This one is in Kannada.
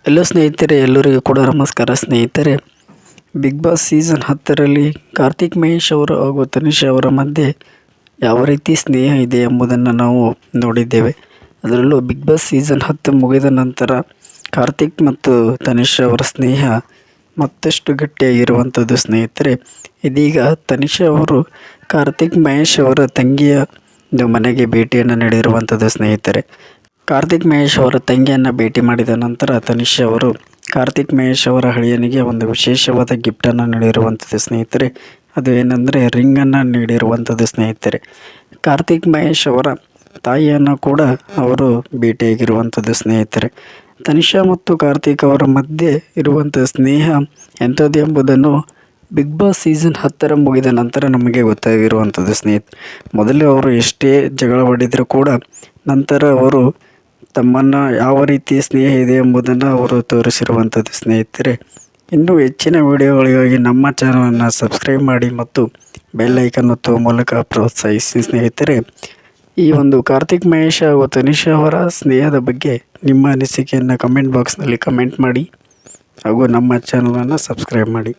ಎಲ್ಲೋ ಸ್ನೇಹಿತರೆ, ಎಲ್ಲರಿಗೂ ಕೂಡ ನಮಸ್ಕಾರ. ಸ್ನೇಹಿತರೆ, ಬಿಗ್ ಬಾಸ್ ಸೀಸನ್ 10ರಲ್ಲಿ ಕಾರ್ತಿಕ್ ಮಹೇಶ್ ಅವರು ಹಾಗೂ ತನಿಷಾ ಅವರ ಮಧ್ಯೆ ಯಾವ ರೀತಿ ಸ್ನೇಹ ಇದೆ ಎಂಬುದನ್ನು ನಾವು ನೋಡಿದ್ದೇವೆ. ಅದರಲ್ಲೂ ಬಿಗ್ ಬಾಸ್ ಸೀಸನ್ 10 ಮುಗಿದ ನಂತರ ಕಾರ್ತಿಕ್ ಮತ್ತು ತನಿಷಾ ಅವರ ಸ್ನೇಹ ಮತ್ತಷ್ಟು ಗಟ್ಟಿಯಾಗಿರುವಂಥದ್ದು. ಸ್ನೇಹಿತರೆ, ಇದೀಗ ತನಿಷಾ ಅವರು ಕಾರ್ತಿಕ್ ಮಹೇಶ್ ಅವರ ತಂಗಿಯ ಮನೆಗೆ ಭೇಟಿಯನ್ನು ನೀಡಿರುವಂಥದ್ದು. ಸ್ನೇಹಿತರೆ, ಕಾರ್ತಿಕ್ ಮಹೇಶ್ ಅವರ ತಂಗಿಯನ್ನು ಭೇಟಿ ಮಾಡಿದ ನಂತರ ತನಿಷಾ ಅವರು ಕಾರ್ತಿಕ್ ಮಹೇಶ್ ಅವರ ಅಳಿಯನಿಗೆ ಒಂದು ವಿಶೇಷವಾದ ಗಿಫ್ಟನ್ನು ನೀಡಿರುವಂಥದ್ದು. ಸ್ನೇಹಿತರೆ, ಅದು ಏನಂದರೆ ರಿಂಗನ್ನು ನೀಡಿರುವಂಥದ್ದು. ಸ್ನೇಹಿತರೆ, ಕಾರ್ತಿಕ್ ಮಹೇಶ್ ಅವರ ತಾಯಿಯನ್ನು ಕೂಡ ಅವರು ಭೇಟಿಯಾಗಿರುವಂಥದ್ದು. ಸ್ನೇಹಿತರೆ, ತನಿಷಾ ಮತ್ತು ಕಾರ್ತಿಕ್ ಅವರ ಮಧ್ಯೆ ಇರುವಂಥ ಸ್ನೇಹ ಎಂಥದ್ದು ಎಂಬುದನ್ನು ಬಿಗ್ ಬಾಸ್ ಸೀಸನ್ 10 ಮುಗಿದ ನಂತರ ನಮಗೆ ಗೊತ್ತಾಗಿರುವಂಥದ್ದು. ಮೊದಲೇ ಅವರು ಎಷ್ಟೇ ಜಗಳ ಹೊಡೆದರೂ ಕೂಡ ನಂತರ ಅವರು ತಮ್ಮನ್ನು ಯಾವ ರೀತಿ ಸ್ನೇಹ ಇದೆ ಎಂಬುದನ್ನು ಅವರು ತೋರಿಸಿರುವಂಥದ್ದು. ಸ್ನೇಹಿತರೆ, ಇನ್ನೂ ಹೆಚ್ಚಿನ ವಿಡಿಯೋಗಳಿಗಾಗಿ ನಮ್ಮ ಚಾನಲನ್ನು ಸಬ್ಸ್ಕ್ರೈಬ್ ಮಾಡಿ ಮತ್ತು ಬೆಲ್ ಐಕನ್ ಒತ್ತುವ ಮೂಲಕ ಪ್ರೋತ್ಸಾಹಿಸಿ. ಸ್ನೇಹಿತರೆ, ಈ ಒಂದು ಕಾರ್ತಿಕ್ ಮಹೇಶ್ ಹಾಗೂ ತನಿಷಾ ಅವರ ಸ್ನೇಹದ ಬಗ್ಗೆ ನಿಮ್ಮ ಅನಿಸಿಕೆಯನ್ನು ಕಮೆಂಟ್ ಬಾಕ್ಸ್ನಲ್ಲಿ ಕಮೆಂಟ್ ಮಾಡಿ ಹಾಗೂ ನಮ್ಮ ಚಾನಲನ್ನು ಸಬ್ಸ್ಕ್ರೈಬ್ ಮಾಡಿ.